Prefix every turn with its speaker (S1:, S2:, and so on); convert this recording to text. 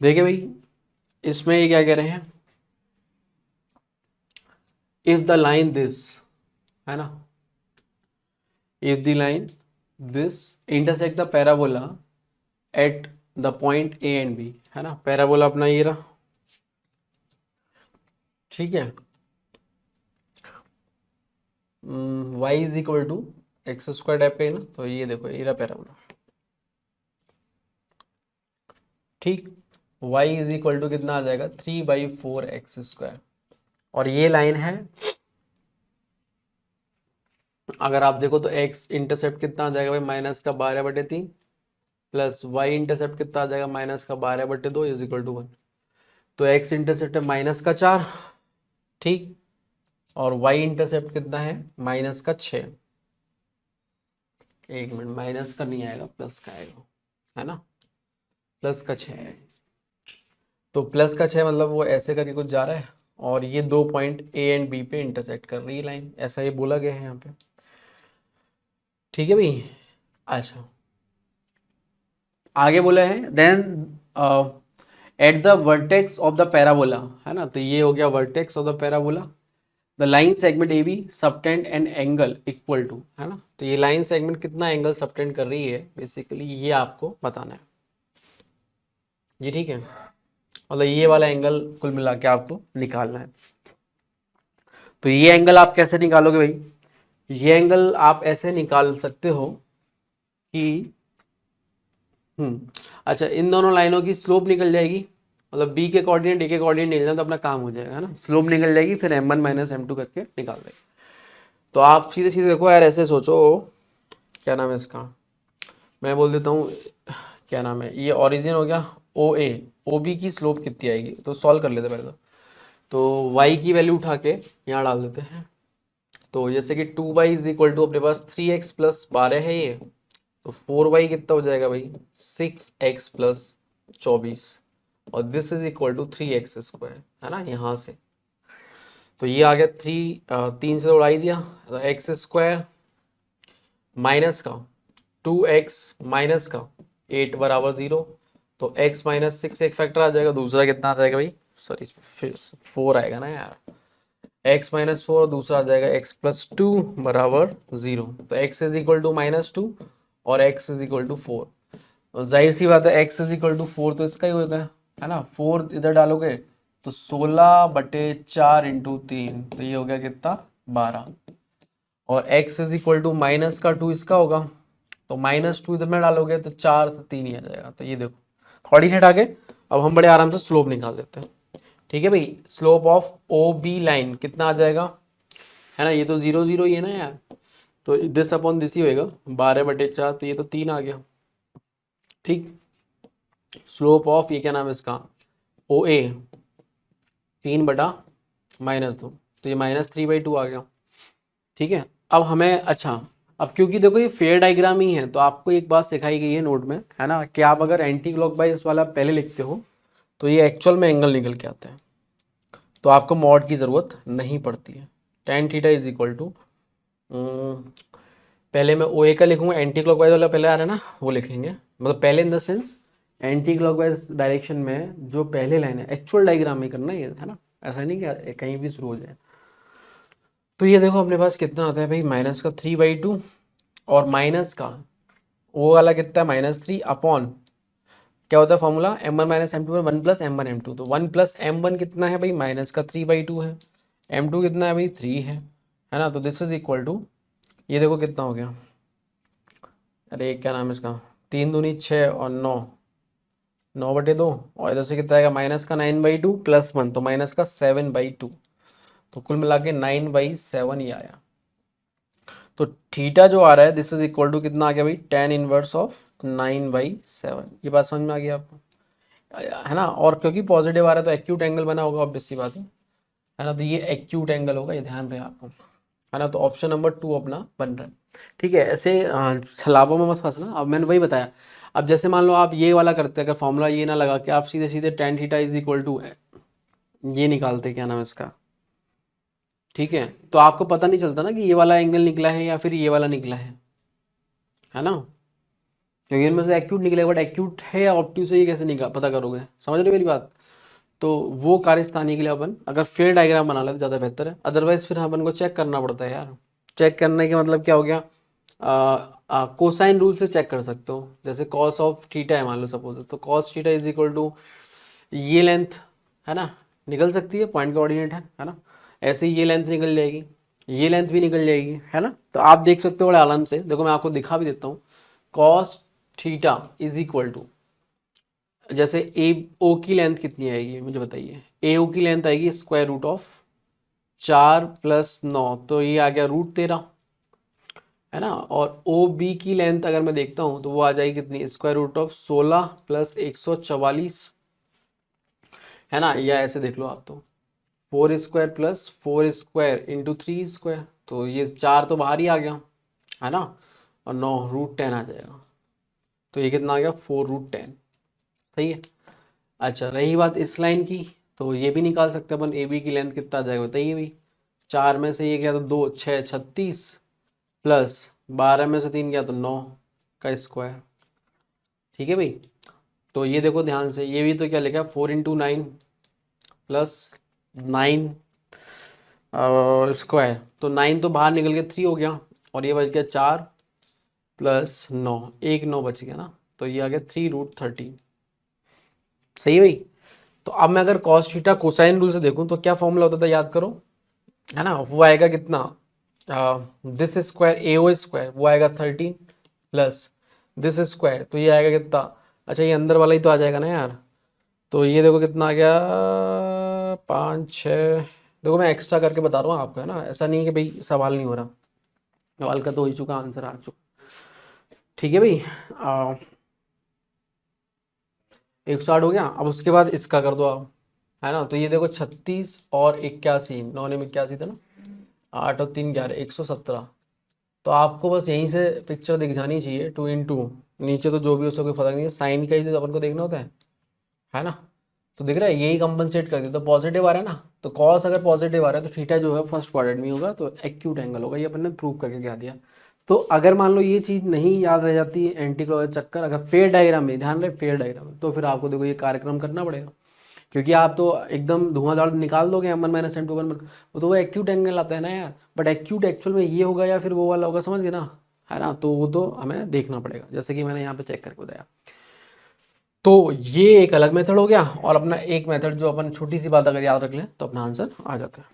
S1: देखिए भाई, इसमें ये क्या कह रहे हैं, इफ द लाइन दिस, है ना, if the line this intersect the parabola at the point A and B, है ना, पैराबोला अपना ये रहा, ठीक है, y is equal to x square type का है ना, तो ये देखो ये रहा पैराबोला, ठीक, वाई इज इक्वल टू कितना आ जाएगा 3/4 x स्क्वायर, और ये लाइन है, अगर आप देखो तो x इंटरसेप्ट कितना आ जाएगा भाई, -12/3 प्लस वाई इंटरसेप्ट कितना आ जाएगा, -12/2 इज इक्वल टू 1, तो x इंटरसेप्ट है -4, ठीक, और y इंटरसेप्ट कितना है -6, एक मिनट, माइनस का नहीं आएगा, प्लस का आएगा, है ना, +6 है, तो +6 मतलब वो ऐसे करके कुछ जा रहा है, और ये 2 पॉइंट ए एंड बी पे इंटरसेक्ट कर रही है लाइन, ऐसा ये बोला गया है यहाँ पे, ठीक है भाई। अच्छा, आगे बोला है then at the vertex of the parabola, है ना, तो ये हो गया vertex of the parabola, the line segment A B subtend an angle equal to, है ना, तो ये लाइन सेगमेंट कितना एंगल सबटेंड कर रही है बेसिकली, ये आपको बताना है, ये ठीक है, मतलब ये वाला एंगल कुल मिला के आपको निकालना है। तो ये एंगल आप कैसे निकालोगे भाई, ये एंगल आप ऐसे निकाल सकते हो कि अच्छा, इन दोनों लाइनों की स्लोप निकल जाएगी, मतलब बी के कोऑर्डिनेट ए के कोऑर्डिनेट निकल जाए तो अपना काम हो जाएगा, है ना, स्लोप निकल जाएगी, फिर m1 - m2 करके निकाल देंगे। तो आप सीधे सीधे देखो यार, ऐसे सोचो, क्या नाम है इसका, मैं बोल देता हूँ, क्या नाम है, ये ओरिजिन हो गया ओ ए, ओ बी की स्लोप कितनी आएगी, तो सॉल्व कर लेते पहले तो y की वैल्यू उठा के यहाँ डाल देते हैं, तो जैसे कि 2y इज इक्वल टू अपने पास 3x + 12 है ये, तो 4y कितना हो जाएगा भाई 6x + 24, और this is equal to 3x², है ना, यहाँ से, तो ये आ गया 3 से उड़ाई दिया, तो x² माइनस का 2x माइनस का 8 बराबर 0, तो x - 6 एक फैक्टर आ जाएगा, दूसरा कितना आ जाएगा भाई, सॉरी फिर 4 आएगा ना यार, x - 4, दूसरा आ जाएगा x + 2 बराबर 0, तो x इज इक्वल टू -2 और x इज इक्वल टू 4, और जाहिर सी बात है x इज इक्वल टू 4 तो इसका ही होगा, है ना, 4 इधर डालोगे तो 16/4 × 3, तो ये हो गया कितना 12, और x इज इक्वल टू -2 इसका होगा, तो -2 इधर में डालोगे तो 4 से 3 ही आ जाएगा, तो ये देखो कोऑर्डिनेट आ गए, अब हम बड़े आराम से स्लोप निकाल देते हैं, ठीक है भाई, slope of O B line कितना आ जाएगा, है ना, ये तो 0 0 ही है ना यार, तो दिस अपॉन दिस ही होएगा 12/4, तो ये तो 3 आ गया, ठीक, स्लोप ऑफ ये क्या नाम है इसका ओ ए 3/-2, तो ये -3/2 आ गया, ठीक है। अब हमें अच्छा, अब क्योंकि देखो ये फेयर डायग्राम ही है, तो आपको एक बात सिखाई गई है नोट में, है ना, कि आप अगर एंटी क्लॉकवाइज वाला पहले लिखते हो तो ये एक्चुअल में एंगल निकल के आता है, तो आपको मॉड की ज़रूरत नहीं पड़ती है, tan theta is equal to, पहले मैं ओ ए का लिखूंगा, एंटी क्लॉकवाइज वाला पहले आ रहा है ना, वो लिखेंगे, मतलब पहले in the sense anti clockwise direction में जो पहले लाइन है, एक्चुअल डायग्राम में करना है ना, ऐसा नहीं कि कहीं भी शुरू हो जाए। तो ये देखो अपने पास कितना आता है भाई, -3/2, और माइनस का वो वाला कितना है -3 अपॉन, क्या होता है फॉर्मूला, m1 - m2 में 1 + m1 m2, तो 1 + m1 कितना है भाई -3/2 है, m2 कितना है भाई 3 है ना, तो दिस इज इक्वल टू, ये देखो कितना हो गया, अरे क्या नाम है इसका, 3 दूनी 6 और 9, 9/2, और इधर से कितना आएगा -9/2 + 1, तो -7/2, तो कुल मिला के 9/7 ही आया, तो थीटा जो आ रहा है दिस इज इक्वल टू कितना आ गया भाई, tan इनवर्स ऑफ 9/7, ये बात समझ में आ गई आपको, है ना, और क्योंकि पॉजिटिव आ रहा है तो एक्यूट एंगल बना होगा, ऑब्वियस सी बात है ना, तो ये एक्यूट एंगल होगा, ये ध्यान रहे आपको, है ना, तो ऑप्शन नंबर 2 अपना बन रहा है, ठीक है, ऐसे छलावों में मत फंसना, अब मैंने वही बताया, अब जैसे मान लो आप ये वाला करते अगर फॉर्मूला ये ना लगा के आप सीधे सीधे tan theta is equal to ये निकालते, क्या नाम है इसका, ठीक है, तो आपको पता नहीं चलता ना कि ये वाला एंगल निकला है या फिर ये वाला निकला है ना, क्योंकि इनमें से एक्यूट निकलेगा, बट एक्यूट है या ऑब्ट्यूस है ये कैसे निकाल पता करोगे, समझ रहे हो मेरी बात। तो वो कार्यस्थानी के लिए अपन अगर फेयर डायग्राम बना ले तो ज़्यादा बेहतर है, अदरवाइज फिर अपन को चेक करना पड़ता है यार। चेक करने के मतलब क्या हो गया, कोसाइन रूल से चेक कर सकते हो। जैसे कॉस ऑफ थीटा है मान लो सपोज, तो cos theta is equal to ये लेंथ है ना, निकल सकती है, पॉइंट कोऑर्डिनेट है ना। ऐसे ही ये लेंथ निकल जाएगी, ये लेंथ भी निकल जाएगी है ना। तो आप देख सकते हो बड़े आराम से, देखो मैं आपको दिखा भी देता हूँ। Cos theta is equal to, जैसे ए ओ की लेंथ कितनी आएगी मुझे बताइए, ए ओ की लेंथ आएगी स्क्वायर रूट ऑफ 4 + 9, तो ये आ गया √13 है ना। और ओ बी की लेंथ अगर मैं देखता हूँ तो वो आ जाएगी कितनी, स्क्वायर रूट ऑफ 16 + 144 है ना। या ऐसे देख लो आप, तो 4² + 4² × 3², तो ये 4 तो बाहर ही आ गया है ना, और 9 √10 आ जाएगा, तो ये कितना आ गया 4√10, सही है। अच्छा रही बात इस लाइन की, तो ये भी निकाल सकते हैं अपन, ए बी की लेंथ कितना आ जाएगा बताइए भाई। 4 में से ये गया तो 2 6 36 प्लस 12 में से 3 गया तो 9 का स्क्वायर, ठीक है भाई। तो ये देखो ध्यान से, ये भी तो क्या लिखा है 4 × 9 + 9 स्क्वायर, तो 9 तो बाहर निकल के 3 हो गया, और ये बच गया 4 + 9, एक 9 बच गया ना, तो ये आ गया 3√13, सही है भाई। तो अब मैं अगर कॉस थीटा कोसाइन रूल से देखूं तो क्या फॉर्मूला होता था याद करो, है ना। वो आएगा कितना, this square A O square, वो आएगा 13 प्लस दिस स्क्वायर, तो ये आएगा कितना, अच्छा ये अंदर वाला ही तो आ जाएगा ना यार। तो ये देखो कितना आ गया 5 6, देखो मैं एक्स्ट्रा करके बता रहा हूँ आपको है ना, ऐसा नहीं है कि भाई सवाल नहीं हो रहा, सवाल का तो हो ही चुका, आंसर आ चुका, ठीक है भाई। 160 हो गया, अब उसके बाद इसका कर दो आप, है ना। तो ये देखो 36 और 81, 9 ने 81 था ना, 8 और 3 11, 117। तो आपको बस यहीं से पिक्चर दिख जानी चाहिए 2 × नीचे तो जो भी उसका कोई फर्क नहीं है, साइन का ही तो अपन को देखना होता है ना। तो दिख रहा है यही कंपनसेट कर दिया, तो पॉजिटिव आ रहा है ना, तो कॉस अगर पॉजिटिव आ रहा है तो थीटा जो है फर्स्ट क्वाड्रेंट में होगा, तो एक्यूट एंगल होगा, ये अपन ने प्रूव करके क्या दिया। तो अगर मान लो ये चीज़ नहीं याद रह जाती है एंटी क्लॉक चक्कर, अगर फेयर डायग्राम में ध्यान रहे, फेयर डायग्राम में, तो फिर आपको देखो ये कार्यक्रम करना पड़ेगा, क्योंकि आप तो एकदम धुआंधार निकाल दोगे M1 - M2 वो तो वो एक्यूट एंगल आता है ना यार, बट एक्यूट एक्चुअल में ये होगा या फिर वो वाला होगा, समझ गए ना, है ना। तो वो तो हमें देखना पड़ेगा, जैसे कि मैंने यहाँ पे चेक करके बताया। तो ये एक अलग मेथड हो गया, और अपना एक मेथड जो अपन छोटी सी बात अगर याद रख लें तो अपना आंसर आ जाता है।